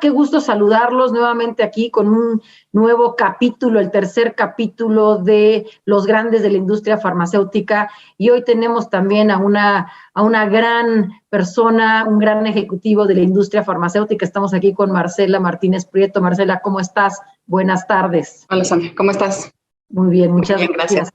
Qué gusto saludarlos nuevamente aquí con un nuevo capítulo, el tercer capítulo de Los Grandes de la Industria Farmacéutica. Y hoy tenemos también a una gran persona, un gran ejecutivo de la industria farmacéutica. Estamos aquí con Marcela Martínez Prieto. Marcela, ¿cómo estás? Buenas tardes. Hola, Sandra, ¿cómo estás? Muy bien, muchas gracias.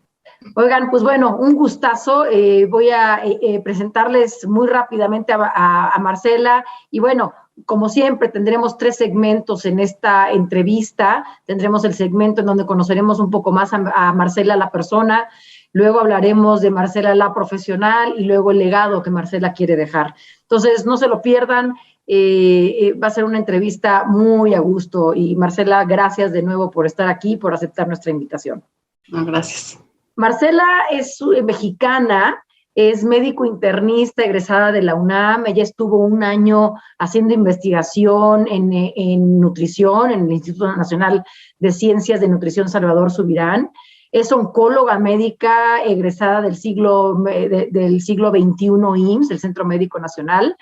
Oigan, pues bueno, un gustazo. Voy a presentarles muy rápidamente a Marcela. Y bueno, como siempre, tendremos 3 segmentos en esta entrevista. Tendremos el segmento en donde conoceremos un poco más a Marcela, la persona. Luego hablaremos de Marcela, la profesional, y luego el legado que Marcela quiere dejar. Entonces, no se lo pierdan. Va a ser una entrevista muy a gusto. Y Marcela, gracias de nuevo por estar aquí, por aceptar nuestra invitación. Gracias. Marcela es mexicana, es médico internista egresada de la UNAM. Ella estuvo un año haciendo investigación en nutrición en el Instituto Nacional de Ciencias de Nutrición Salvador Subirán. Es oncóloga médica egresada del siglo XXI IMSS, el Centro Médico Nacional.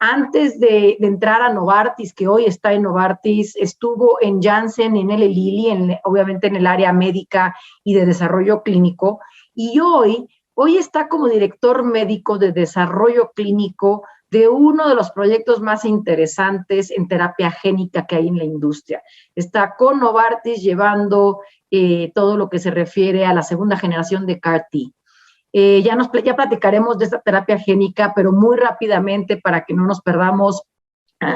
Antes de entrar a Novartis, que hoy está en Novartis, estuvo en Janssen, en Eli Lilly, obviamente en el área médica y de desarrollo clínico, y hoy está como director médico de desarrollo clínico de uno de los proyectos más interesantes en terapia génica que hay en la industria. Está con Novartis llevando todo lo que se refiere a la segunda generación de CAR-T. Ya platicaremos de esta terapia génica, pero muy rápidamente para que no nos perdamos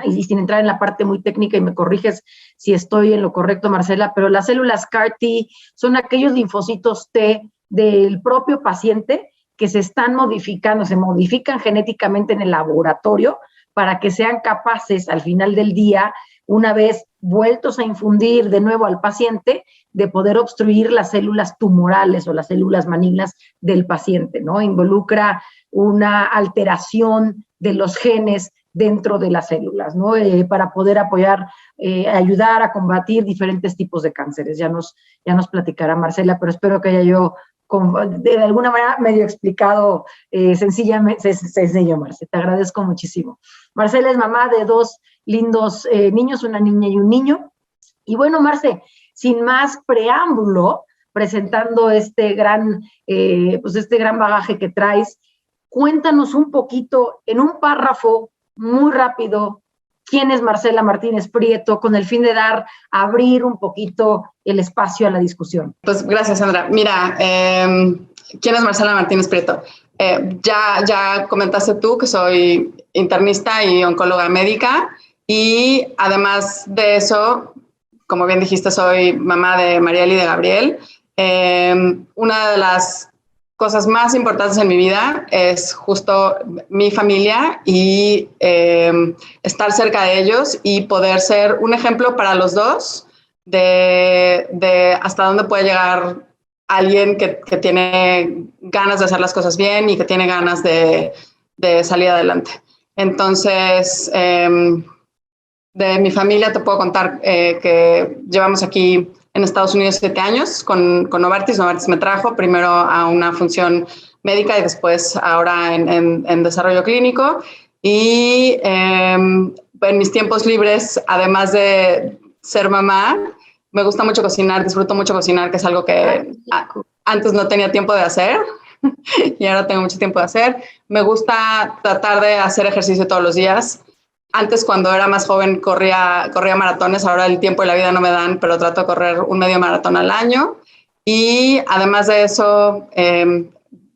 y sin entrar en la parte muy técnica, y me corriges si estoy en lo correcto, Marcela, pero las células CAR-T son aquellos linfocitos T del propio paciente que se están modificando, se modifican genéticamente en el laboratorio para que sean capaces al final del día, una vez vueltos a infundir de nuevo al paciente, de poder obstruir las células tumorales o las células malignas del paciente, ¿no? Involucra una alteración de los genes dentro de las células, ¿no? Para poder ayudar a combatir diferentes tipos de cánceres. Ya nos platicará Marcela, pero espero que haya yo de alguna manera medio explicado sencillamente, sencillo, Marcela. Te agradezco muchísimo. Marcela es mamá de 2 lindos niños, una niña y un niño. Y bueno, Marce, sin más preámbulo, presentando este gran bagaje que traes, cuéntanos un poquito, en un párrafo muy rápido, quién es Marcela Martínez Prieto, con el fin de abrir un poquito el espacio a la discusión. Pues gracias, Sandra. Mira, ¿quién es Marcela Martínez Prieto? Ya comentaste tú que soy internista y oncóloga médica, y además de eso, como bien dijiste, soy mamá de Mariel y de Gabriel. Una de las cosas más importantes en mi vida es justo mi familia y estar cerca de ellos y poder ser un ejemplo para los dos de hasta dónde puede llegar alguien que tiene ganas de hacer las cosas bien y que tiene ganas de salir adelante. Entonces, de mi familia te puedo contar que llevamos aquí en Estados Unidos 7 años con Novartis. Novartis me trajo primero a una función médica y después ahora en desarrollo clínico. Y en mis tiempos libres, además de ser mamá, me gusta mucho cocinar, disfruto mucho cocinar, que es algo que antes no tenía tiempo de hacer y ahora tengo mucho tiempo de hacer. Me gusta tratar de hacer ejercicio todos los días. Antes, cuando era más joven, corría maratones. Ahora el tiempo y la vida no me dan, pero trato de correr un medio maratón al año. Y además de eso,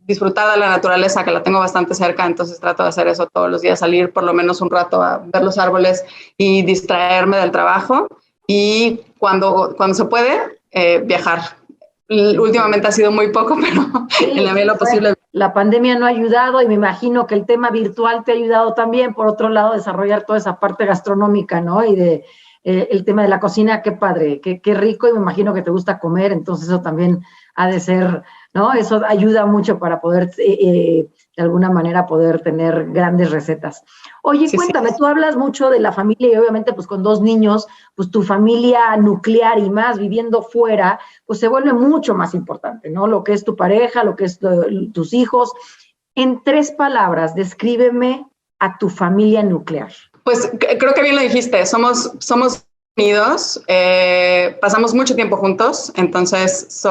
disfrutar de la naturaleza, que la tengo bastante cerca, entonces trato de hacer eso todos los días, salir por lo menos un rato a ver los árboles y distraerme del trabajo. Y cuando se puede, viajar. Últimamente ha sido muy poco, pero en la medida de lo posible. La pandemia no ha ayudado, y me imagino que el tema virtual te ha ayudado también, por otro lado, a desarrollar toda esa parte gastronómica, ¿no? Y el tema de la cocina, qué padre, qué rico, y me imagino que te gusta comer, entonces eso también ha de ser, ¿no? Eso ayuda mucho para poder, de alguna manera, poder tener grandes recetas. Oye, sí, cuéntame, sí. Tú hablas mucho de la familia y obviamente pues con 2 niños, pues tu familia nuclear y más viviendo fuera, pues se vuelve mucho más importante, ¿no? Lo que es tu pareja, lo que es tus hijos. En 3 palabras, descríbeme a tu familia nuclear. Pues creo que bien lo dijiste, somos unidos, pasamos mucho tiempo juntos, entonces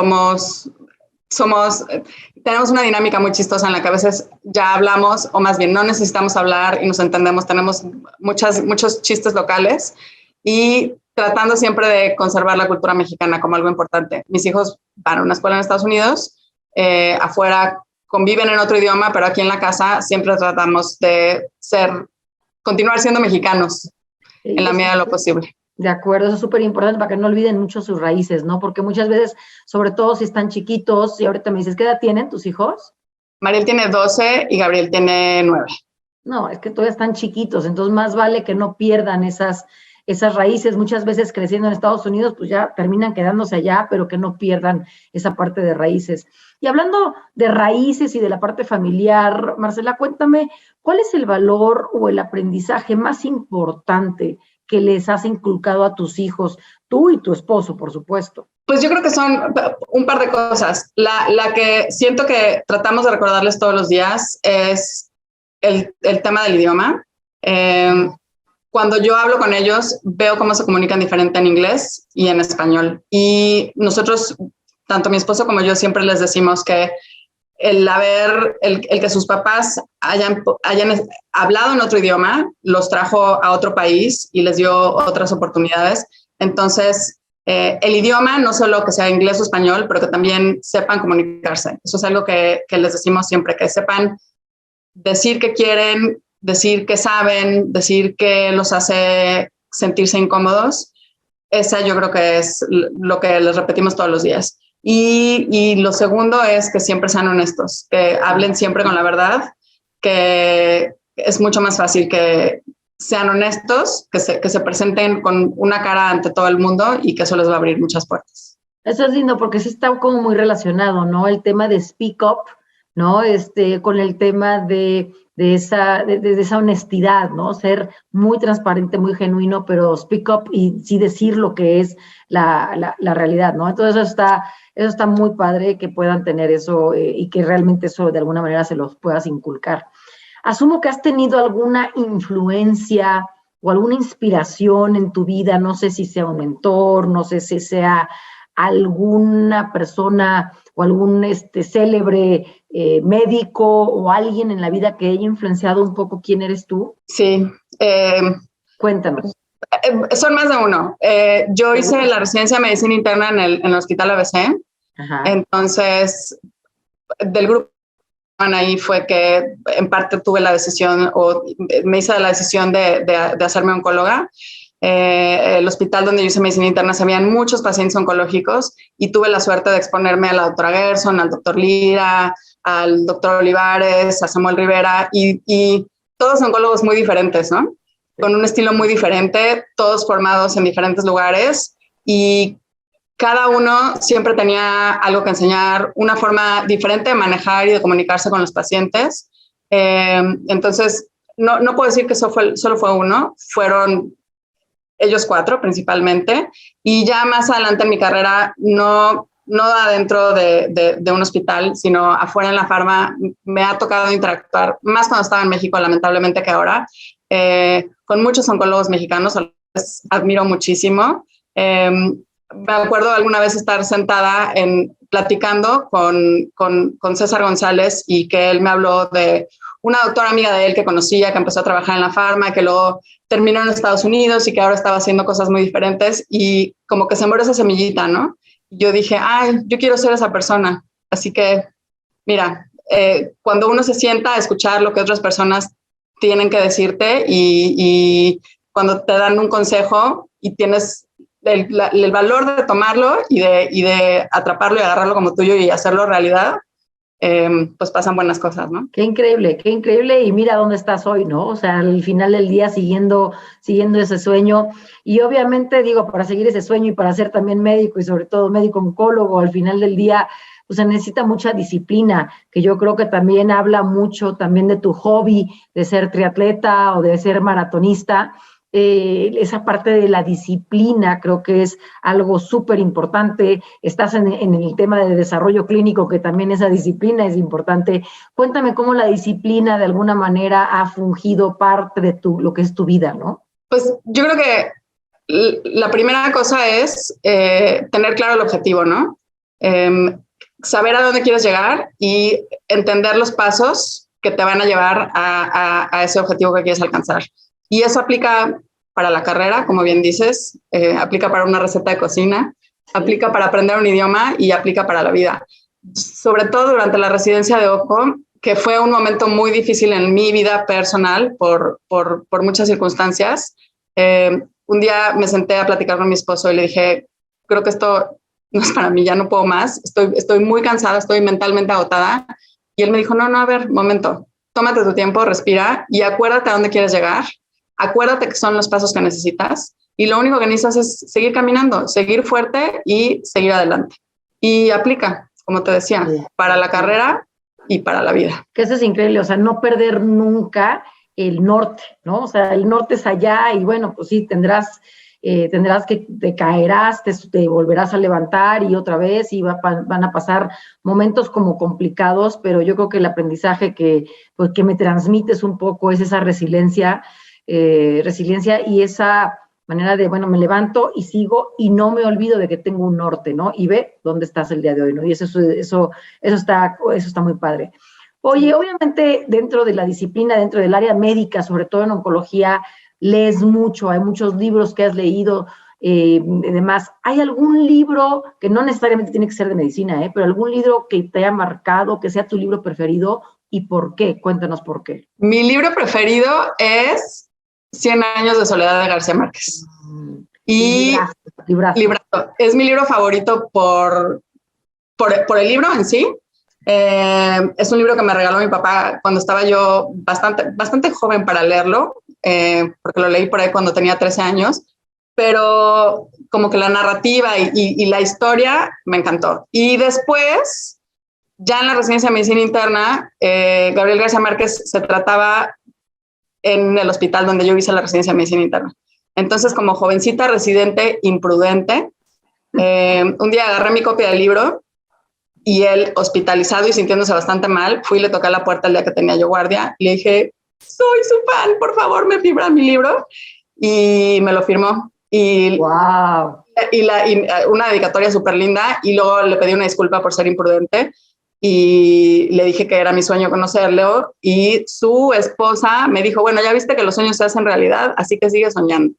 tenemos una dinámica muy chistosa en la que a veces ya hablamos, o más bien no necesitamos hablar y nos entendemos, tenemos muchos chistes locales y tratando siempre de conservar la cultura mexicana como algo importante. Mis hijos van a una escuela en Estados Unidos, afuera conviven en otro idioma, pero aquí en la casa siempre tratamos de continuar siendo mexicanos en la medida de lo posible. De acuerdo, eso es súper importante para que no olviden mucho sus raíces, ¿no? Porque muchas veces, sobre todo si están chiquitos, y ahorita me dices, ¿qué edad tienen tus hijos? Mariel tiene 12 y Gabriel tiene 9. No, es que todavía están chiquitos, entonces más vale que no pierdan esas raíces. Muchas veces creciendo en Estados Unidos, pues ya terminan quedándose allá, pero que no pierdan esa parte de raíces. Y hablando de raíces y de la parte familiar, Marcela, cuéntame, ¿cuál es el valor o el aprendizaje más importante que les has inculcado a tus hijos, tú y tu esposo, por supuesto? Pues yo creo que son un par de cosas. La que siento que tratamos de recordarles todos los días es el tema del idioma. Cuando yo hablo con ellos, veo cómo se comunican diferente en inglés y en español. Y nosotros, tanto mi esposo como yo, siempre les decimos que el que sus papás hayan hablado en otro idioma los trajo a otro país y les dio otras oportunidades. Entonces, el idioma, no solo que sea inglés o español, pero que también sepan comunicarse. Eso es algo que les decimos siempre, que sepan decir que quieren, decir que saben, decir que los hace sentirse incómodos. Esa yo creo que es lo que les repetimos todos los días. Y lo segundo es que siempre sean honestos, que hablen siempre con la verdad, que es mucho más fácil que sean honestos, que se presenten con una cara ante todo el mundo y que eso les va a abrir muchas puertas. Eso es lindo porque sí está como muy relacionado, ¿no? El tema de speak up, ¿no? Con el tema de esa honestidad, ¿no? Ser muy transparente, muy genuino, pero speak up y sí decir lo que es la realidad, ¿no? Entonces eso está muy padre que puedan tener eso y que realmente eso de alguna manera se los puedas inculcar. Asumo que has tenido alguna influencia o alguna inspiración en tu vida, no sé si sea un mentor, no sé si sea alguna persona o algún célebre médico o alguien en la vida que haya influenciado un poco quién eres tú. Sí. Cuéntanos. Son más de uno. Yo hice la residencia de medicina interna en el Hospital ABC. Ajá. Entonces, del grupo ahí fue que en parte tuve la decisión o me hice la decisión de hacerme oncóloga. El hospital donde yo hice medicina interna habían muchos pacientes oncológicos y tuve la suerte de exponerme a la doctora Gerson, al doctor Lira, al doctor Olivares, a Samuel Rivera y todos oncólogos muy diferentes, ¿no? Con un estilo muy diferente, todos formados en diferentes lugares y cada uno siempre tenía algo que enseñar, una forma diferente de manejar y de comunicarse con los pacientes. Entonces, no puedo decir que solo fue uno, fueron ellos 4 principalmente, y ya más adelante en mi carrera, no adentro de un hospital, sino afuera en la farma, me ha tocado interactuar, más cuando estaba en México, lamentablemente que ahora, con muchos oncólogos mexicanos, los admiro muchísimo. Me acuerdo alguna vez estar sentada platicando con César González y que él me habló de una doctora amiga de él que conocía, que empezó a trabajar en la farma, que luego terminó en Estados Unidos y que ahora estaba haciendo cosas muy diferentes y como que sembró esa semillita, ¿no? Y yo dije, yo quiero ser esa persona. Así que, mira, cuando uno se sienta a escuchar lo que otras personas tienen que decirte y cuando te dan un consejo y tienes el valor de tomarlo y de atraparlo y agarrarlo como tuyo y hacerlo realidad, pues pasan buenas cosas, ¿no? Qué increíble, y mira dónde estás hoy, ¿no? O sea, al final del día siguiendo ese sueño, y obviamente, digo, para seguir ese sueño y para ser también médico, y sobre todo médico oncólogo, al final del día, pues se necesita mucha disciplina, que yo creo que también habla mucho también de tu hobby, de ser triatleta o de ser maratonista, esa parte de la disciplina creo que es algo súper importante. Estás en el tema de desarrollo clínico, que también esa disciplina es importante. Cuéntame cómo la disciplina de alguna manera ha fungido parte de lo que es tu vida, ¿no? Pues yo creo que la primera cosa es tener claro el objetivo, ¿no? Saber a dónde quieres llegar y entender los pasos que te van a llevar a ese objetivo que quieres alcanzar. Y eso aplica para la carrera, como bien dices, aplica para una receta de cocina, aplica para aprender un idioma y aplica para la vida. Sobre todo durante la residencia de OCO, que fue un momento muy difícil en mi vida personal por muchas circunstancias. Un día me senté a platicar con mi esposo y le dije, creo que esto no es para mí, ya no puedo más, estoy muy cansada, estoy mentalmente agotada. Y él me dijo, no, a ver, momento, tómate tu tiempo, respira y acuérdate a dónde quieres llegar, acuérdate que son los pasos que necesitas y lo único que necesitas es seguir caminando, seguir fuerte y seguir adelante. Y aplica, como te decía, para la carrera y para la vida. Que eso es increíble, o sea, no perder nunca el norte, ¿no? O sea, el norte es allá y bueno, pues sí, tendrás que te caerás, te volverás a levantar y otra vez y van a pasar momentos como complicados, pero yo creo que el aprendizaje que me transmites un poco es esa resiliencia y esa manera de, bueno, me levanto y sigo y no me olvido de que tengo un norte, ¿no? Y ve dónde estás el día de hoy, ¿no? Y eso está muy padre. Oye, obviamente dentro de la disciplina, dentro del área médica, sobre todo en oncología, lees mucho, hay muchos libros que has leído, demás. ¿Hay algún libro, que no necesariamente tiene que ser de medicina, pero algún libro que te haya marcado, que sea tu libro preferido y por qué? Cuéntanos por qué. Mi libro preferido es 100 años de soledad de García Márquez. Y librazo. Es mi libro favorito por el libro en sí. Es un libro que me regaló mi papá cuando estaba yo bastante joven para leerlo, porque lo leí por ahí cuando tenía 13 años, pero como que la narrativa y la historia me encantó. Y después, ya en la residencia de medicina interna, Gabriel García Márquez se trataba en el hospital donde yo hice la residencia de medicina interna. Entonces, como jovencita residente imprudente, un día agarré mi copia del libro y él, hospitalizado y sintiéndose bastante mal, fui y le toqué a la puerta el día que tenía yo guardia y le dije, soy su fan, por favor, me firma mi libro. Y me lo firmó. Y, wow. y una dedicatoria súper linda. Y luego le pedí una disculpa por ser imprudente. Y le dije que era mi sueño conocerlo. Y su esposa me dijo, bueno, ya viste que los sueños se hacen realidad, así que sigue soñando.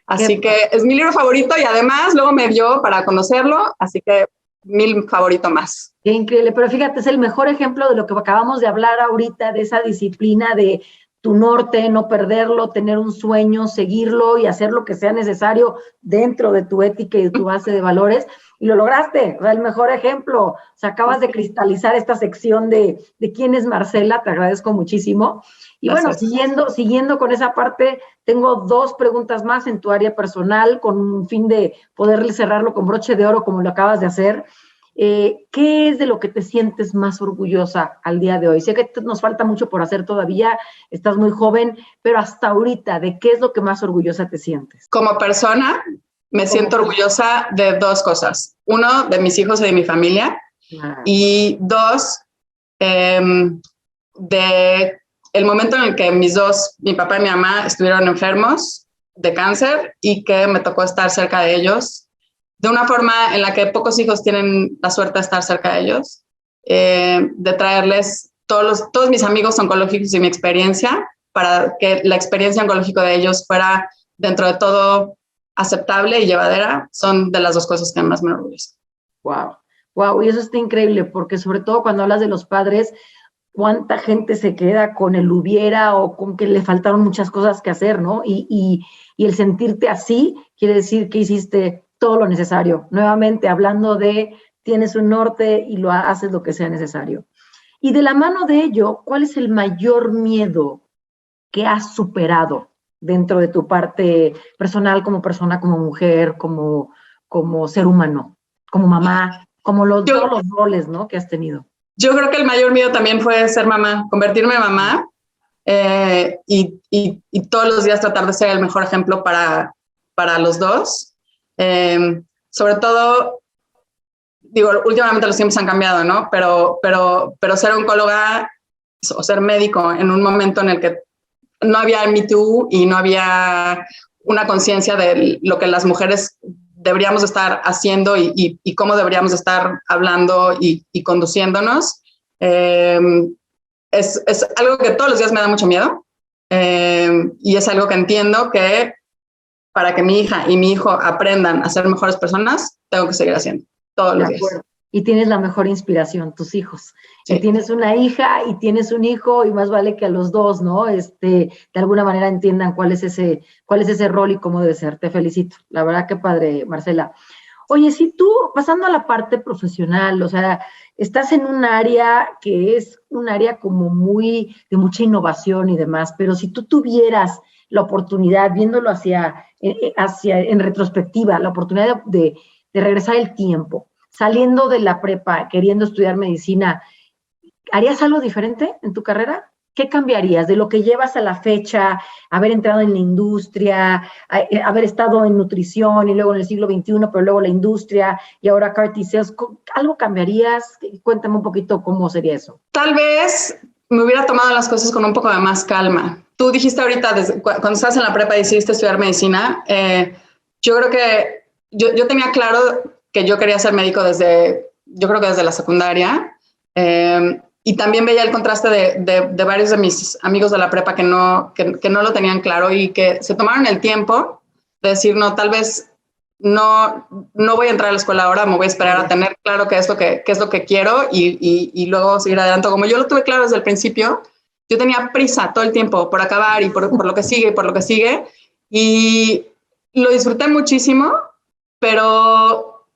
Así que es mi libro favorito y además luego me dio para conocerlo, así que mi favorito más. Qué increíble, pero fíjate, es el mejor ejemplo de lo que acabamos de hablar ahorita, de esa disciplina de tu norte, no perderlo, tener un sueño, seguirlo y hacer lo que sea necesario dentro de tu ética y de tu base de valores, y lo lograste, o sea, el mejor ejemplo. O sea, acabas de cristalizar esta sección de quién es Marcela, te agradezco muchísimo. Y bueno, siguiendo con esa parte, tengo 2 preguntas más en tu área personal, con un fin de poderle cerrarlo con broche de oro como lo acabas de hacer. ¿Qué es de lo que te sientes más orgullosa al día de hoy? Sé que nos falta mucho por hacer todavía, estás muy joven, pero hasta ahorita, ¿de qué es lo que más orgullosa te sientes? Como persona, me siento orgullosa de 2 cosas. 1, de mis hijos y de mi familia. Y 2, de el momento en el que mi papá y mi mamá, estuvieron enfermos de cáncer y que me tocó estar cerca de ellos, de una forma en la que pocos hijos tienen la suerte de estar cerca de ellos, de traerles todos mis amigos oncológicos y mi experiencia, para que la experiencia oncológica de ellos fuera dentro de todo aceptable y llevadera, son de las 2 cosas que más me enorgullecen. Wow, y eso está increíble, porque sobre todo cuando hablas de los padres, cuánta gente se queda con el hubiera o con que le faltaron muchas cosas que hacer, ¿no? Y el sentirte así quiere decir que hiciste todo lo necesario. Nuevamente, hablando de tienes un norte y lo haces lo que sea necesario. Y de la mano de ello, ¿cuál es el mayor miedo que has superado dentro de tu parte personal, como persona, como mujer, como ser humano, como mamá, como todos los roles, ¿no?, que has tenido? Yo creo que el mayor miedo también fue ser mamá, convertirme en mamá. y todos los días tratar de ser el mejor ejemplo para los dos. Sobre todo, digo, últimamente los tiempos han cambiado, ¿no? Pero ser oncóloga o ser médico en un momento en el que no había Me Too y no había una conciencia de lo que las mujeres deberíamos estar haciendo y cómo deberíamos estar hablando y conduciéndonos. Es algo que todos los días me da mucho miedo y es algo que entiendo que para que mi hija y mi hijo aprendan a ser mejores personas, tengo que seguir haciendo todos los días. Y tienes la mejor inspiración, tus hijos. Sí. Tienes una hija y tienes un hijo y más vale que a los dos, ¿no? De alguna manera entiendan cuál es ese rol y cómo debe ser. Te felicito. La verdad que padre, Marcela. Oye, si tú, pasando a la parte profesional, o sea, estás en un área que es un área como de mucha innovación y demás, pero si tú tuvieras la oportunidad, viéndolo en retrospectiva, la oportunidad de regresar el tiempo, saliendo de la prepa, queriendo estudiar medicina, ¿harías algo diferente en tu carrera? ¿Qué cambiarías de lo que llevas a la fecha, haber entrado en la industria, haber estado en nutrición y luego en el siglo XXI, pero luego la industria y ahora CAR T cells? ¿Algo cambiarías? Cuéntame un poquito cómo sería eso. Tal vez me hubiera tomado las cosas con un poco de más calma. Tú dijiste ahorita, cuando estabas en la prepa y decidiste estudiar medicina, yo creo que yo tenía claro que yo quería ser médico desde la secundaria. Y también veía el contraste de varios de mis amigos de la prepa que no lo tenían claro y que se tomaron el tiempo de decir, no, tal vez no voy a entrar a la escuela ahora, me voy a esperar a tener claro qué es lo que quiero y luego seguir adelante. Como yo lo tuve claro desde el principio, yo tenía prisa todo el tiempo por acabar y por lo que sigue y por lo que sigue. Y lo disfruté muchísimo, pero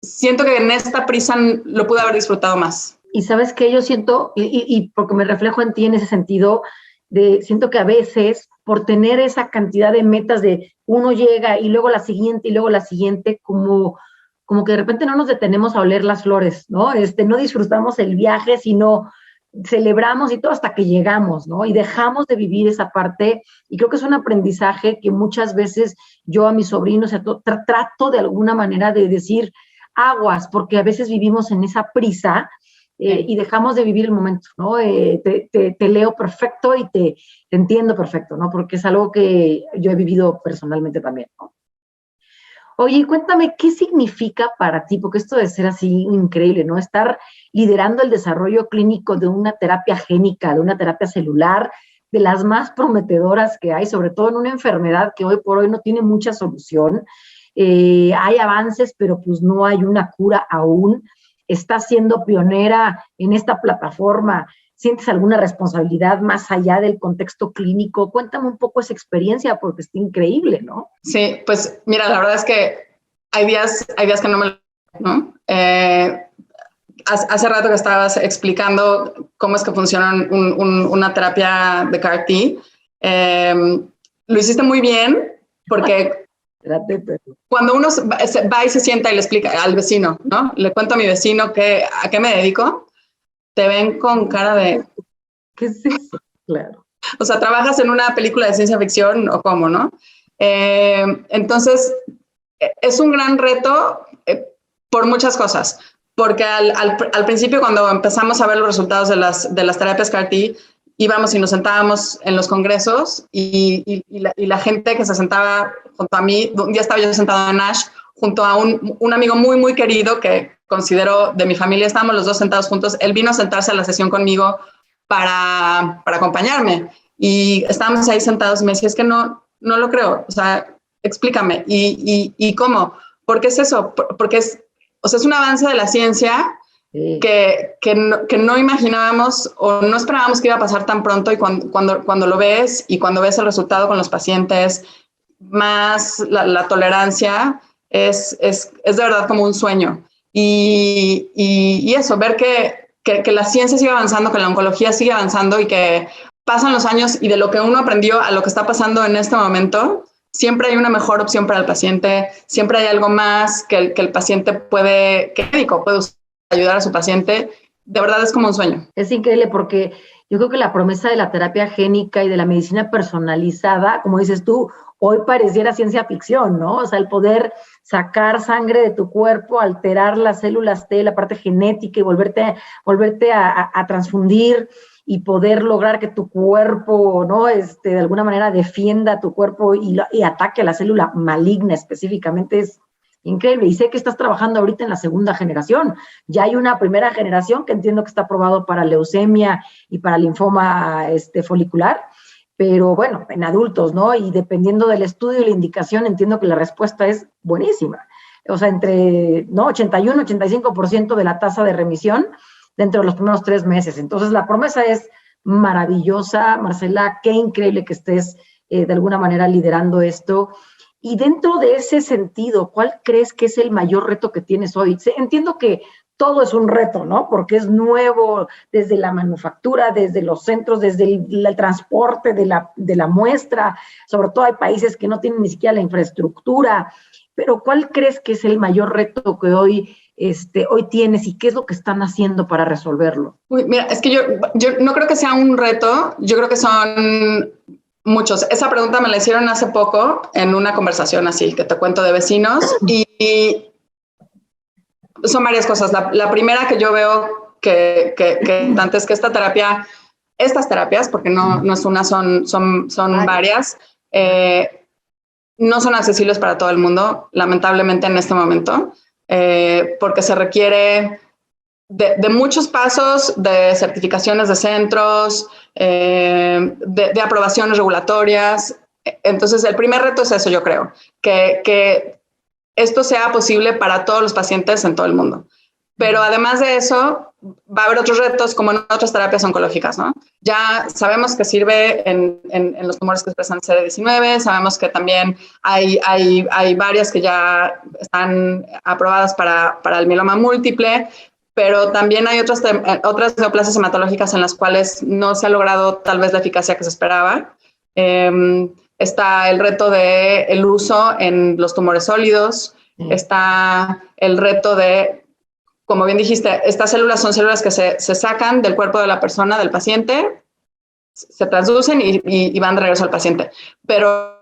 siento que en esta prisa lo pude haber disfrutado más. Y sabes que yo siento, y porque me reflejo en ti en ese sentido, siento que a veces por tener esa cantidad de metas de uno llega y luego la siguiente, como que de repente no nos detenemos a oler las flores, ¿no? No disfrutamos el viaje, sino celebramos y todo hasta que llegamos, ¿no? Y dejamos de vivir esa parte, y creo que es un aprendizaje que muchas veces yo a mis sobrinos trato de alguna manera de decir aguas, porque a veces vivimos en esa prisa y dejamos de vivir el momento, ¿no? Te leo perfecto y te entiendo perfecto, ¿no? Porque es algo que yo he vivido personalmente también, ¿no? Oye, cuéntame, ¿qué significa para ti? Porque esto de ser así increíble, ¿no? Estar liderando el desarrollo clínico de una terapia génica, de una terapia celular, de las más prometedoras que hay, sobre todo en una enfermedad que hoy por hoy no tiene mucha solución. Hay avances, pero pues no hay una cura aún. Estás siendo pionera en esta plataforma. ¿Sientes alguna responsabilidad más allá del contexto clínico? Cuéntame un poco esa experiencia porque está increíble, ¿no? Sí, pues mira, la verdad es que hay días que no me lo... ¿no? Hace rato que estabas explicando cómo es que funciona una terapia de CAR T. Lo hiciste muy bien porque... Cuando uno va y se sienta y le explica al vecino, ¿no? Le cuento a mi vecino a qué me dedico, te ven con cara de... ¿Qué es eso? Claro. O sea, ¿trabajas en una película de ciencia ficción o cómo, no? Entonces, es un gran reto por muchas cosas. Porque al principio, cuando empezamos a ver los resultados de las terapias CAR T, íbamos y nos sentábamos en los congresos y la gente que se sentaba junto a mí, un día estaba yo sentado en Ash, junto a un amigo muy, muy querido que considero de mi familia, estábamos los dos sentados juntos, él vino a sentarse a la sesión conmigo para acompañarme y estábamos ahí sentados y me decía, es que no lo creo, o sea, explícame, ¿y cómo? ¿Por qué es eso? Porque es un avance de la ciencia sí. que no imaginábamos o no esperábamos que iba a pasar tan pronto y cuando lo ves y cuando ves el resultado con los pacientes, más la tolerancia, es de verdad como un sueño. Y eso, ver que la ciencia sigue avanzando, que la oncología sigue avanzando y que pasan los años y de lo que uno aprendió a lo que está pasando en este momento, siempre hay una mejor opción para el paciente, siempre hay algo más que el paciente que el médico puede usar ayudar a su paciente de verdad es como un sueño. Es increíble porque yo creo que la promesa de la terapia génica y de la medicina personalizada, como dices tú, hoy pareciera ciencia ficción, ¿no? O sea, el poder sacar sangre de tu cuerpo, alterar las células T, la parte genética y volverte a transfundir y poder lograr que tu cuerpo, ¿no? De alguna manera defienda tu cuerpo y ataque a la célula maligna específicamente es increíble. Y sé que estás trabajando ahorita en la segunda generación. Ya hay una primera generación que entiendo que está aprobado para leucemia y para linfoma folicular, pero bueno, en adultos, ¿no? Y dependiendo del estudio y la indicación, entiendo que la respuesta es buenísima. O sea, entre, ¿no? 81, 85% de la tasa de remisión dentro de los primeros 3 meses. Entonces, la promesa es maravillosa. Marcela, qué increíble que estés de alguna manera liderando esto. Y dentro de ese sentido, ¿cuál crees que es el mayor reto que tienes hoy? Entiendo que todo es un reto, ¿no? Porque es nuevo desde la manufactura, desde los centros, desde el transporte de la muestra. Sobre todo hay países que no tienen ni siquiera la infraestructura. Pero ¿cuál crees que es el mayor reto que hoy tienes y qué es lo que están haciendo para resolverlo? Uy, mira, es que yo no creo que sea un reto, yo creo que son muchos. Esa pregunta me la hicieron hace poco en una conversación así, que te cuento de vecinos, y son varias cosas. La primera que yo veo que antes que estas terapias, porque no es una, son varias, no son accesibles para todo el mundo, lamentablemente en este momento, porque se requiere de muchos pasos, de certificaciones de centros, de aprobaciones regulatorias. Entonces, el primer reto es eso, yo creo, que esto sea posible para todos los pacientes en todo el mundo. Pero además de eso, va a haber otros retos como en otras terapias oncológicas, ¿no? Ya sabemos que sirve en los tumores que expresan CD19, sabemos que también hay varias que ya están aprobadas para el mieloma múltiple, pero también hay otras neoplasias hematológicas en las cuales no se ha logrado tal vez la eficacia que se esperaba. Está el reto del uso en los tumores sólidos, está el reto de, como bien dijiste, estas células son células que se sacan del cuerpo de la persona, del paciente, se transducen y van de regreso al paciente. Pero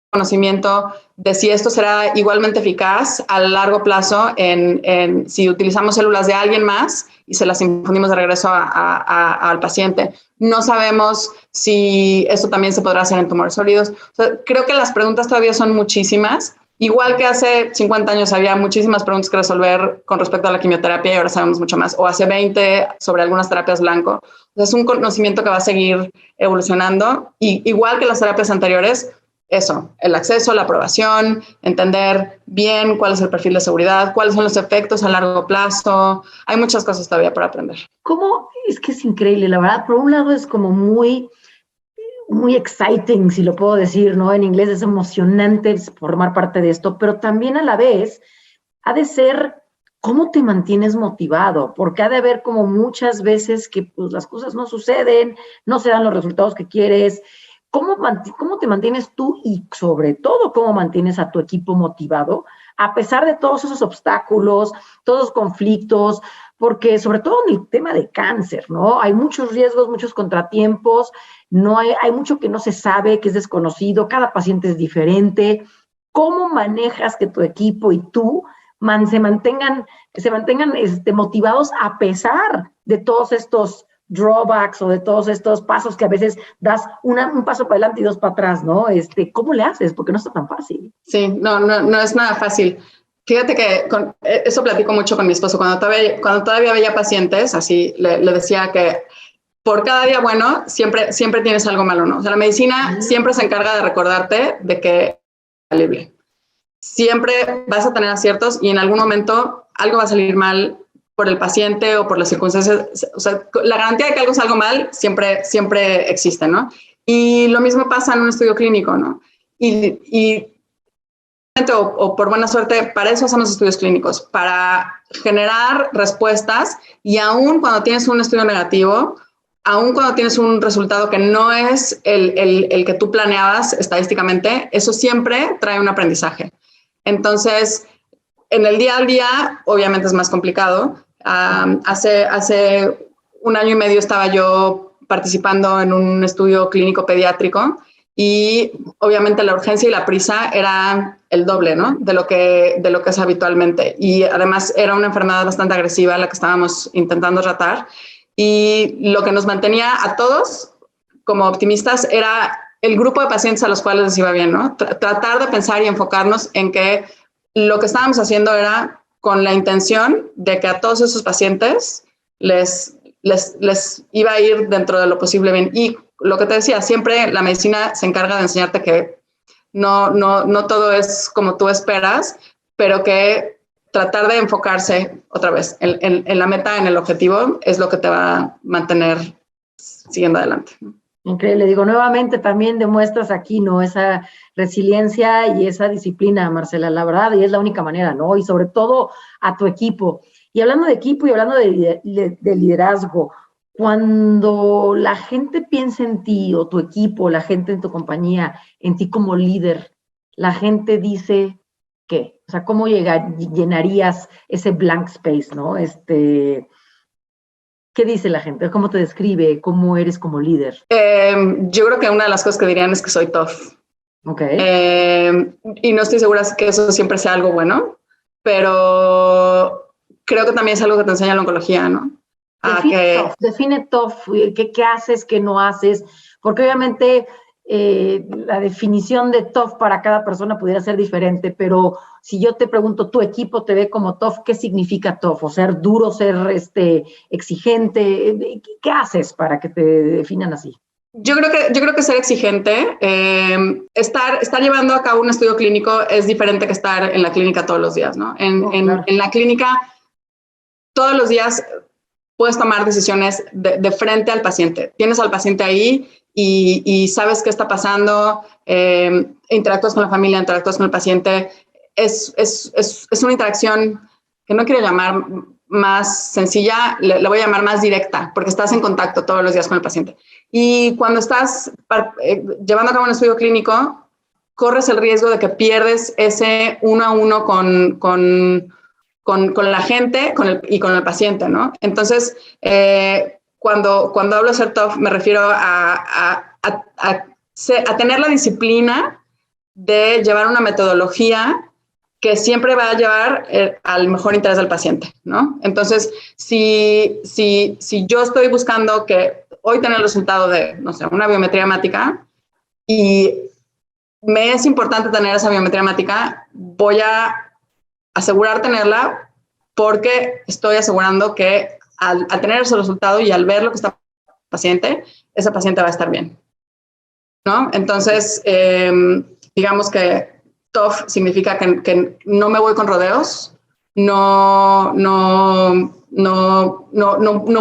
conocimiento de si esto será igualmente eficaz a largo plazo si utilizamos células de alguien más y se las infundimos de regreso al paciente. No sabemos si esto también se podrá hacer en tumores sólidos. O sea, creo que las preguntas todavía son muchísimas. Igual que hace 50 años había muchísimas preguntas que resolver con respecto a la quimioterapia y ahora sabemos mucho más. O hace 20 sobre algunas terapias blanco. O sea, es un conocimiento que va a seguir evolucionando. Y igual que las terapias anteriores, eso, el acceso, la aprobación, entender bien cuál es el perfil de seguridad, cuáles son los efectos a largo plazo. Hay muchas cosas todavía para aprender. ¿Cómo? Es que es increíble, la verdad. Por un lado es como muy exciting, si lo puedo decir, ¿no? En inglés es emocionante formar parte de esto, pero también a la vez ha de ser cómo te mantienes motivado, porque ha de haber como muchas veces que pues, las cosas no suceden, no se dan los resultados que quieres. ¿Cómo te mantienes tú y sobre todo cómo mantienes a tu equipo motivado a pesar de todos esos obstáculos, todos los conflictos? Porque sobre todo en el tema de cáncer, ¿no? Hay muchos riesgos, muchos contratiempos, hay mucho que no se sabe, que es desconocido, cada paciente es diferente. ¿Cómo manejas que tu equipo y tú se mantengan motivados a pesar de todos estos drawbacks o de todos estos pasos que a veces das un paso para adelante y 2 para atrás, ¿no? ¿Cómo le haces? Porque no está tan fácil. Sí, no es nada fácil. Fíjate que eso platico mucho con mi esposo. Cuando todavía veía pacientes, así le decía que por cada día bueno, siempre tienes algo malo, ¿no? O sea, la medicina siempre se encarga de recordarte de que es infalible. Siempre vas a tener aciertos y en algún momento algo va a salir mal por el paciente o por las circunstancias. O sea, la garantía de que algo salga mal siempre existe, ¿no? Y lo mismo pasa en un estudio clínico, ¿no? O por buena suerte, para eso hacemos estudios clínicos, para generar respuestas y aún cuando tienes un estudio negativo, aún cuando tienes un resultado que no es el que tú planeabas estadísticamente, eso siempre trae un aprendizaje. Entonces, en el día al día, obviamente es más complicado. Hace un año y medio estaba yo participando en un estudio clínico pediátrico y obviamente la urgencia y la prisa era el doble, ¿no? de lo que es habitualmente. Y además era una enfermedad bastante agresiva la que estábamos intentando tratar. Y lo que nos mantenía a todos como optimistas era el grupo de pacientes a los cuales les iba bien, ¿no? Tratar de pensar y enfocarnos en que lo que estábamos haciendo era con la intención de que a todos esos pacientes les iba a ir dentro de lo posible bien. Y lo que te decía, siempre la medicina se encarga de enseñarte que no todo es como tú esperas, pero que tratar de enfocarse otra vez en la meta, en el objetivo, es lo que te va a mantener siguiendo adelante. Increíble, digo, nuevamente también demuestras aquí, ¿no? Esa resiliencia y esa disciplina, Marcela, la verdad, y es la única manera, ¿no? Y sobre todo a tu equipo. Y hablando de equipo y hablando de liderazgo, cuando la gente piensa en ti o tu equipo, la gente en tu compañía, en ti como líder, la gente dice, ¿qué? O sea, ¿cómo llenarías ese blank space, ¿no? ¿Qué dice la gente? ¿Cómo te describe? ¿Cómo eres como líder? Yo creo que una de las cosas que dirían es que soy tough. Okay. Y no estoy segura que eso siempre sea algo bueno, pero creo que también es algo que te enseña la oncología, ¿no? Define tough, ¿qué haces, qué no haces? Porque obviamente la definición de tough para cada persona pudiera ser diferente, pero si yo te pregunto, tu equipo te ve como tough, ¿qué significa tough? O ser duro, ser exigente, ¿qué haces para que te definan así? Yo creo que ser exigente, estar llevando a cabo un estudio clínico es diferente que estar en la clínica todos los días, ¿no? Claro. En la clínica, todos los días puedes tomar decisiones de frente al paciente. Tienes al paciente ahí y sabes qué está pasando, interactúas con la familia, interactúas con el paciente. Es una interacción que no quiero llamar más sencilla, le voy a llamar más directa, porque estás en contacto todos los días con el paciente. Y cuando estás llevando a cabo un estudio clínico, corres el riesgo de que pierdes ese uno a uno con la gente y con el paciente, ¿no? Entonces, cuando hablo de ser tough, me refiero a tener la disciplina de llevar una metodología que siempre va a llevar al mejor interés del paciente, ¿no? Entonces, si yo estoy buscando que hoy tener el resultado de, no sé, una biometría hemática y me es importante tener esa biometría hemática, voy a asegurar tenerla porque estoy asegurando que al tener ese resultado y al ver lo que está el paciente, ese paciente va a estar bien, ¿no? Entonces, digamos que tough significa que no me voy con rodeos, no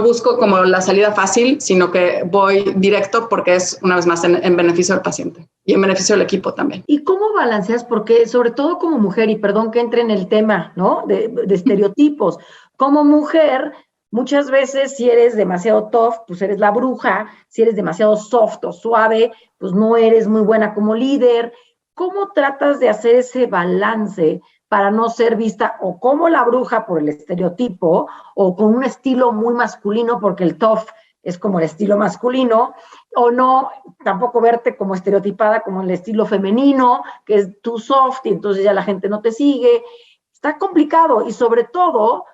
busco como la salida fácil, sino que voy directo porque es, una vez más, en beneficio del paciente y en beneficio del equipo también. ¿Y cómo balanceas? Porque sobre todo como mujer, y perdón que entre en el tema, ¿no? De estereotipos. Como mujer, muchas veces si eres demasiado tough, pues eres la bruja. Si eres demasiado soft o suave, pues no eres muy buena como líder. ¿Cómo tratas de hacer ese balance para no ser vista o como la bruja por el estereotipo o con un estilo muy masculino porque el tough es como el estilo masculino, o no, tampoco verte como estereotipada como el estilo femenino, que es too soft y entonces ya la gente no te sigue? Está complicado y sobre todo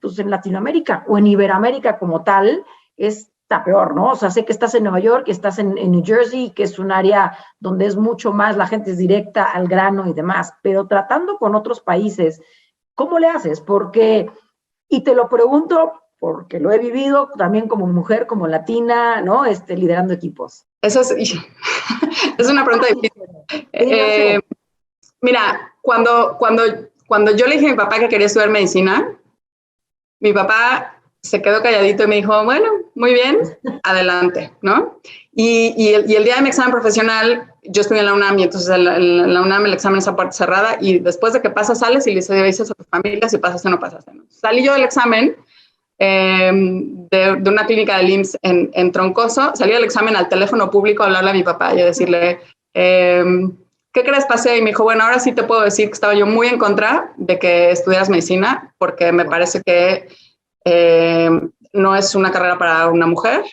pues en Latinoamérica o en Iberoamérica como tal, está peor, ¿no? O sea, sé que estás en Nueva York, que estás en New Jersey, que es un área donde es mucho más, la gente es directa al grano y demás, pero tratando con otros países, ¿cómo le haces? Porque, y te lo pregunto porque lo he vivido también como mujer, como latina, ¿no? Liderando equipos. Eso es una pregunta difícil. Mira, cuando yo le dije a mi papá que quería estudiar medicina, mi papá se quedó calladito y me dijo, bueno, muy bien, adelante, ¿no? Y el día de mi examen profesional, yo estuve en la UNAM y entonces en la UNAM el examen es a puerta cerrada y después de que pasas, sales y le dices a tu familia si pasaste o no pasaste, ¿no? Salí yo del examen de una clínica del IMSS en Troncoso, salí del examen al teléfono público a hablarle a mi papá y a decirle, ¿qué crees? Pasé y me dijo, bueno, ahora sí te puedo decir que estaba yo muy en contra de que estudiaras medicina, porque me parece que no es una carrera para una mujer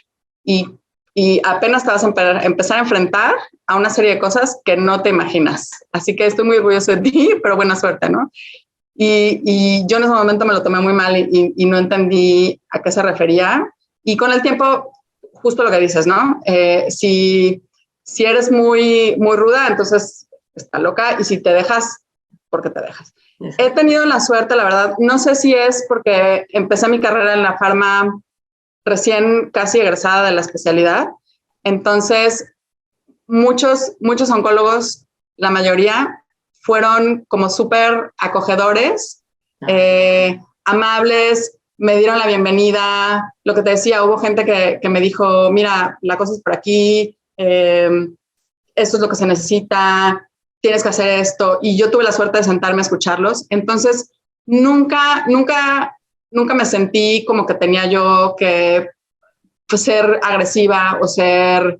y apenas te vas a empezar a enfrentar a una serie de cosas que no te imaginas. Así que estoy muy orgulloso de ti, pero buena suerte, ¿no? Y yo en ese momento me lo tomé muy mal y no entendí a qué se refería. Y con el tiempo, justo lo que dices, ¿no? Si eres muy, muy ruda, entonces está loca, y si te dejas, ¿por qué te dejas? He tenido la suerte, la verdad, no sé si es porque empecé mi carrera en la farma recién casi egresada de la especialidad, entonces muchos oncólogos, la mayoría, fueron como súper acogedores, amables, me dieron la bienvenida, lo que te decía, hubo gente que me dijo, mira, la cosa es por aquí, esto es lo que se necesita, tienes que hacer esto, y yo tuve la suerte de sentarme a escucharlos, entonces nunca me sentí como que tenía yo que pues, ser agresiva o ser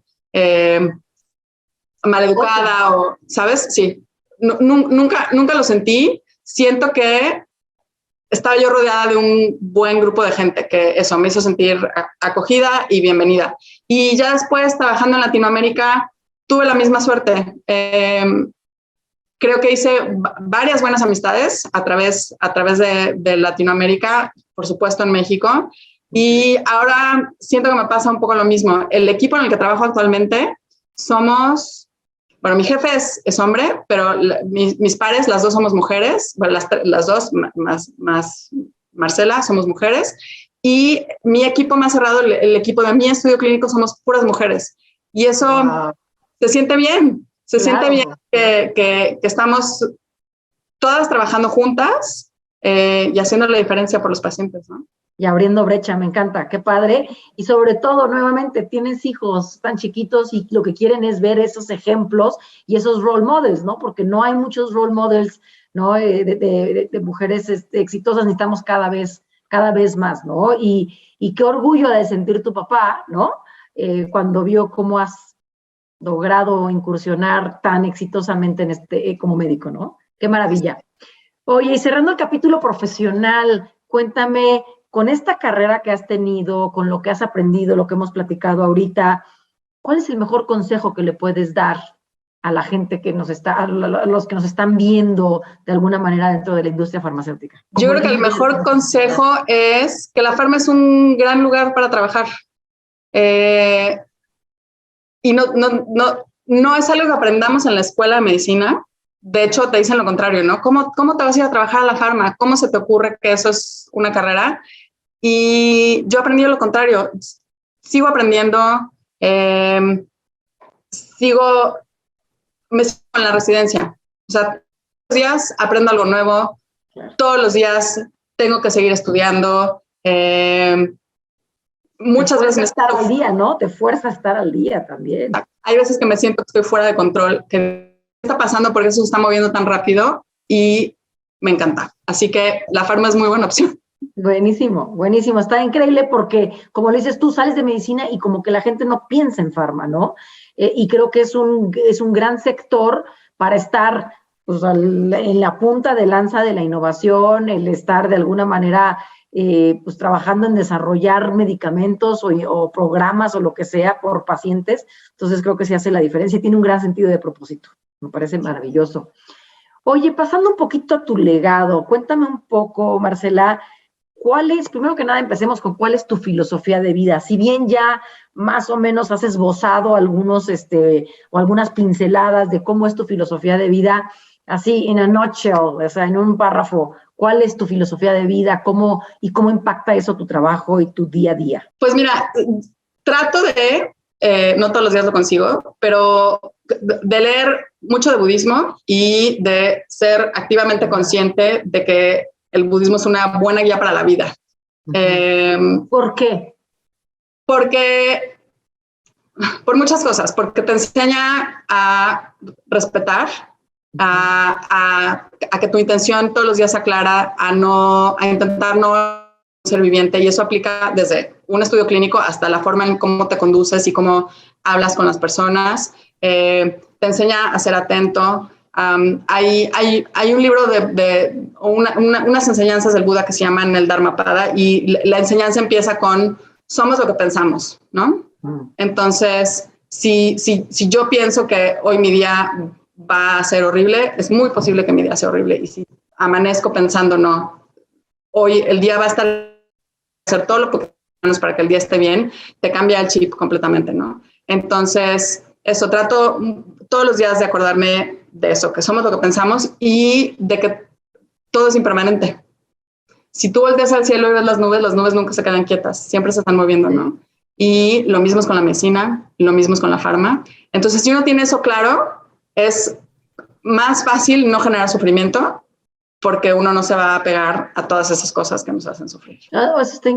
maleducada, o, ¿sabes? Sí, nunca lo sentí, siento que estaba yo rodeada de un buen grupo de gente que eso me hizo sentir acogida y bienvenida. Y ya después, trabajando en Latinoamérica, tuve la misma suerte. Creo que hice varias buenas amistades a través de Latinoamérica, por supuesto en México, y ahora siento que me pasa un poco lo mismo. El equipo en el que trabajo actualmente somos, bueno, mi jefe es hombre, pero mis pares, las dos somos mujeres, bueno, las dos más Marcela, somos mujeres, y mi equipo más cerrado, el equipo de mi estudio clínico, somos puras mujeres, y eso se siente bien. Se siente bien que estamos todas trabajando juntas y haciendo la diferencia por los pacientes, ¿no? Y abriendo brecha, me encanta, qué padre. Y sobre todo, nuevamente, tienes hijos tan chiquitos y lo que quieren es ver esos ejemplos y esos role models, ¿no? Porque no hay muchos role models, ¿no? De mujeres exitosas, necesitamos cada vez más, ¿no? Y qué orgullo de sentir tu papá, ¿no? Cuando vio cómo has logrado incursionar tan exitosamente en como médico, ¿no? Qué maravilla. Oye, y cerrando el capítulo profesional, cuéntame, con esta carrera que has tenido, con lo que has aprendido, lo que hemos platicado ahorita, ¿cuál es el mejor consejo que le puedes dar a la gente que a los que nos están viendo de alguna manera dentro de la industria farmacéutica? Yo creo que el mejor consejo es que la farma es un gran lugar para trabajar. Y no es algo que aprendamos en la escuela de medicina. De hecho, te dicen lo contrario, ¿no? ¿Cómo te vas a ir a trabajar a la farma? ¿Cómo se te ocurre que eso es una carrera? Y yo aprendí lo contrario. Sigo aprendiendo, me sigo en la residencia. O sea, todos los días aprendo algo nuevo, todos los días tengo que seguir estudiando. Muchas veces estar al día, ¿no? Te fuerza a estar al día también. Hay veces que me siento que estoy fuera de control, que está pasando porque eso se está moviendo tan rápido y me encanta. Así que la farma es muy buena opción. Buenísimo, buenísimo. Está increíble porque, como le dices tú, sales de medicina y como que la gente no piensa en farma, ¿no? Y creo que es un gran sector para estar pues, en la punta de lanza de la innovación, el estar de alguna manera pues trabajando en desarrollar medicamentos o programas o lo que sea por pacientes. Entonces creo que se hace la diferencia y tiene un gran sentido de propósito. Me parece maravilloso. Oye, pasando un poquito a tu legado, cuéntame un poco, Marcela, primero que nada empecemos con cuál es tu filosofía de vida. Si bien ya más o menos has esbozado o algunas pinceladas de cómo es tu filosofía de vida, así, in a nutshell, o sea, en un párrafo, ¿cuál es tu filosofía de vida? ¿Cómo impacta eso tu trabajo y tu día a día? Pues mira, trato de, no todos los días lo consigo, pero de leer mucho de budismo y de ser activamente consciente de que el budismo es una buena guía para la vida. ¿Por qué? Porque, por muchas cosas, porque te enseña a respetar, a que tu intención todos los días sea clara, a intentar no ser viviente, y eso aplica desde un estudio clínico hasta la forma en cómo te conduces y cómo hablas con las personas. Te enseña a ser atento, Hay un libro unas enseñanzas del Buda que se llaman el Dharmapada, y la enseñanza empieza con somos lo que pensamos, ¿no? Entonces, si yo pienso que hoy mi día va a ser horrible, es muy posible que mi día sea horrible. Y si amanezco pensando, no, hoy el día va a hacer todo lo que podemos para que el día esté bien, te cambia el chip completamente, ¿no? Entonces, eso, trato todos los días de acordarme de eso, que somos lo que pensamos y de que todo es impermanente. Si tú volteas al cielo y ves las nubes nunca se quedan quietas, siempre se están moviendo, ¿no? Y lo mismo es con la medicina, lo mismo es con la farma. Entonces, si uno tiene eso claro, es más fácil no generar sufrimiento, porque uno no se va a pegar a todas esas cosas que nos hacen sufrir. Eso está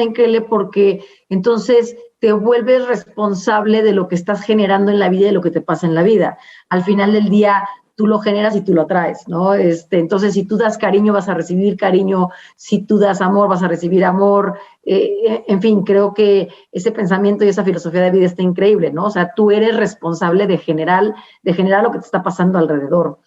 increíble porque entonces te vuelves responsable de lo que estás generando en la vida y de lo que te pasa en la vida. Al final del día, tú lo generas y tú lo atraes, ¿no? Entonces, si tú das cariño, vas a recibir cariño, si tú das amor, vas a recibir amor. En fin, creo que ese pensamiento y esa filosofía de vida está increíble, ¿no? O sea, tú eres responsable de generar lo que te está pasando alrededor.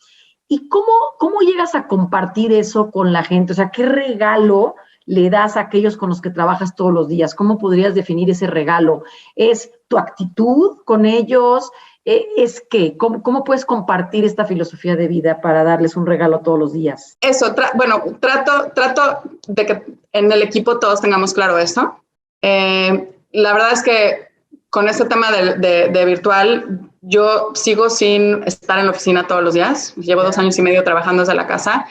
¿Y cómo llegas a compartir eso con la gente? O sea, ¿qué regalo le das a aquellos con los que trabajas todos los días? ¿Cómo podrías definir ese regalo? ¿Es tu actitud con ellos? ¿Es qué? ¿Cómo puedes compartir esta filosofía de vida para darles un regalo todos los días? Eso, trato de que en el equipo todos tengamos claro eso. La verdad es que con este tema de virtual, yo sigo sin estar en la oficina todos los días. Llevo 2 años y medio trabajando desde la casa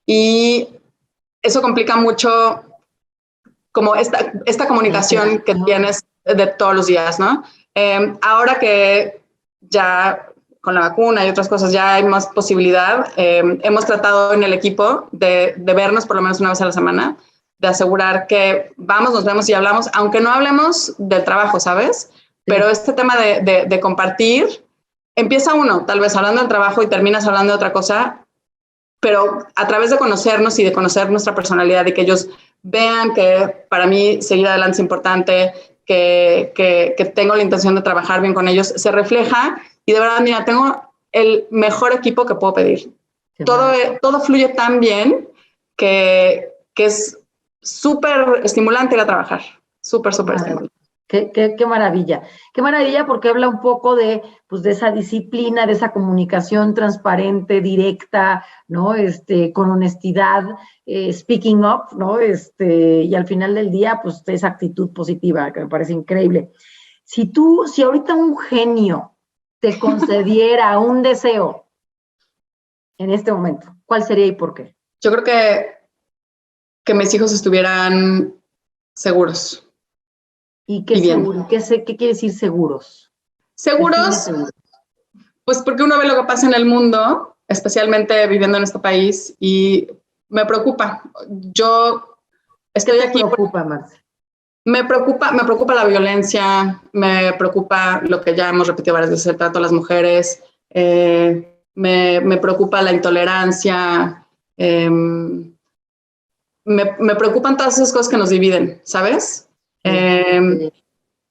y eso complica mucho como esta comunicación que tienes de todos los días, ¿no? Ahora que ya con la vacuna y otras cosas ya hay más posibilidad, hemos tratado en el equipo de vernos por lo menos una vez a la semana, de asegurar que vamos, nos vemos y hablamos, aunque no hablemos del trabajo, ¿sabes? Pero este tema de compartir, empieza uno tal vez hablando del trabajo y terminas hablando de otra cosa, pero a través de conocernos y de conocer nuestra personalidad y que ellos vean que para mí seguir adelante es importante, que tengo la intención de trabajar bien con ellos, se refleja y de verdad, mira, tengo el mejor equipo que puedo pedir. Todo fluye tan bien que es súper estimulante ir a trabajar, súper estimulante. Qué maravilla porque habla un poco de esa disciplina, de esa comunicación transparente, directa, ¿no? Con honestidad, speaking up, ¿no? Y al final del día, pues esa actitud positiva, que me parece increíble. Si ahorita un genio te concediera un deseo en este momento, ¿cuál sería y por qué? Yo creo que mis hijos estuvieran seguros. ¿Y qué quiere decir seguros? Seguros, pues porque uno ve lo que pasa en el mundo, especialmente viviendo en este país, y me preocupa. Yo estoy aquí. ¿Qué te preocupa, Marce? Me preocupa la violencia, me preocupa lo que ya hemos repetido varias veces, el trato a las mujeres, me preocupa la intolerancia, me preocupan todas esas cosas que nos dividen, ¿sabes?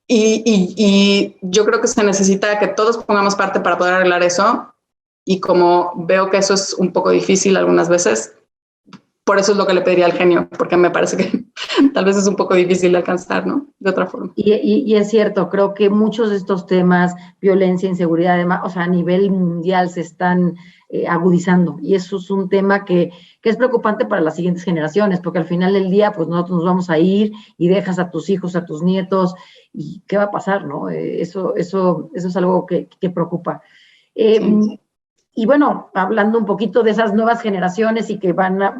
Y yo creo que se necesita que todos pongamos parte para poder arreglar eso, y como veo que eso es un poco difícil algunas veces, por eso es lo que le pediría al genio, porque me parece que tal vez es un poco difícil de alcanzar, ¿no? De otra forma. Y es cierto, creo que muchos de estos temas, violencia, inseguridad, además, o sea, a nivel mundial se están agudizando, y eso es un tema que es preocupante para las siguientes generaciones, porque al final del día, pues nosotros nos vamos a ir y dejas a tus hijos, a tus nietos, y ¿qué va a pasar, no? Eso es algo que preocupa. Sí. Y bueno, hablando un poquito de esas nuevas generaciones y que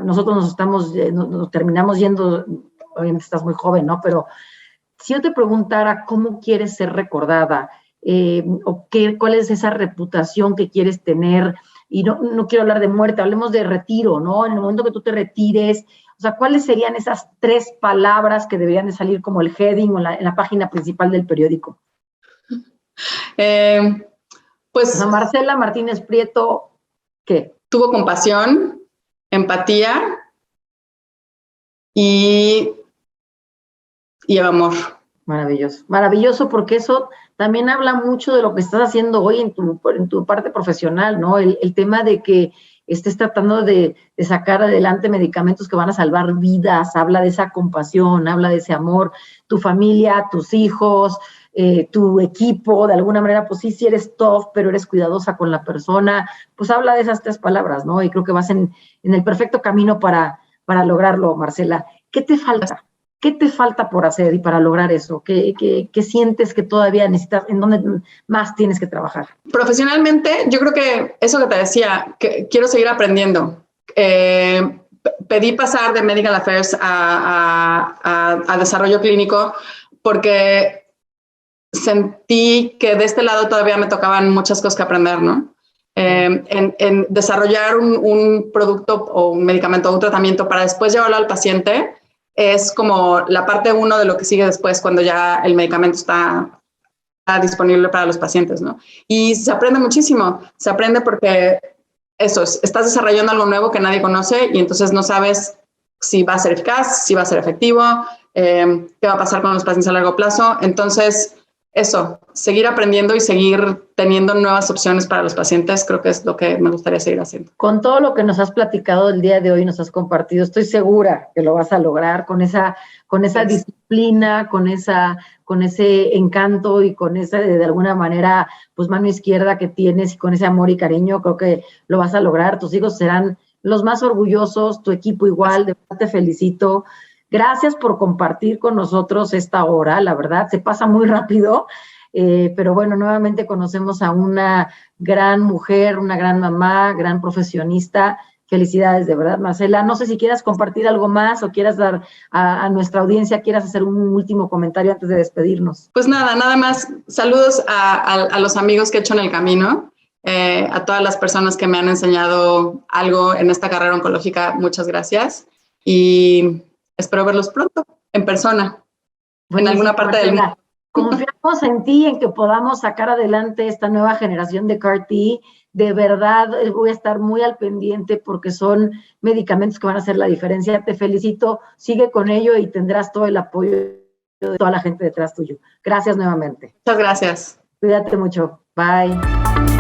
nosotros nos terminamos yendo, obviamente estás muy joven, ¿no? Pero si yo te preguntara cómo quieres ser recordada, o cuál es esa reputación que quieres tener, y no quiero hablar de muerte, hablemos de retiro, ¿no? En el momento que tú te retires, o sea, ¿cuáles serían esas 3 palabras que deberían de salir como el heading o en la página principal del periódico? Pues, o sea, Marcela Martínez Prieto, ¿qué? Tuvo compasión, empatía y amor. Maravilloso, maravilloso, porque eso también habla mucho de lo que estás haciendo hoy en tu parte profesional, ¿no? El tema de que estés tratando de sacar adelante medicamentos que van a salvar vidas, habla de esa compasión, habla de ese amor, tu familia, tus hijos, tu equipo, de alguna manera, pues sí eres tough, pero eres cuidadosa con la persona, pues habla de esas 3 palabras, ¿no? Y creo que vas en el perfecto camino para lograrlo, Marcela. ¿Qué te falta? ¿Qué te falta por hacer y para lograr eso? ¿Qué sientes que todavía necesitas? ¿En dónde más tienes que trabajar? Profesionalmente, yo creo que eso que te decía, que quiero seguir aprendiendo. Pedí pasar de Medical Affairs a desarrollo clínico porque sentí que de este lado todavía me tocaban muchas cosas que aprender, ¿no? En desarrollar un producto o un medicamento o un tratamiento para después llevarlo al paciente es como la parte 1 de lo que sigue después cuando ya el medicamento está disponible para los pacientes, ¿no? Y se aprende muchísimo, se aprende porque estás desarrollando algo nuevo que nadie conoce y entonces no sabes si va a ser eficaz, si va a ser efectivo, qué va a pasar con los pacientes a largo plazo. Entonces, eso, seguir aprendiendo y seguir teniendo nuevas opciones para los pacientes, creo que es lo que me gustaría seguir haciendo. Con todo lo que nos has platicado el día de hoy, nos has compartido, estoy segura que lo vas a lograr con esa disciplina, con ese encanto y con esa, de alguna manera, pues mano izquierda que tienes y con ese amor y cariño, creo que lo vas a lograr. Tus hijos serán los más orgullosos, tu equipo igual, de verdad te felicito. Gracias por compartir con nosotros esta hora, la verdad, se pasa muy rápido, pero bueno, nuevamente conocemos a una gran mujer, una gran mamá, gran profesionista. Felicidades, de verdad, Marcela. No sé si quieras compartir algo más o quieras dar a nuestra audiencia, quieras hacer un último comentario antes de despedirnos. Pues nada más. Saludos a los amigos que he hecho en el camino, a todas las personas que me han enseñado algo en esta carrera oncológica. Muchas gracias y espero verlos pronto, en persona, en alguna parte del mundo. Confiamos en ti, en que podamos sacar adelante esta nueva generación de CAR-T. De verdad, voy a estar muy al pendiente porque son medicamentos que van a hacer la diferencia. Te felicito, sigue con ello y tendrás todo el apoyo de toda la gente detrás tuyo. Gracias nuevamente. Muchas gracias. Cuídate mucho. Bye.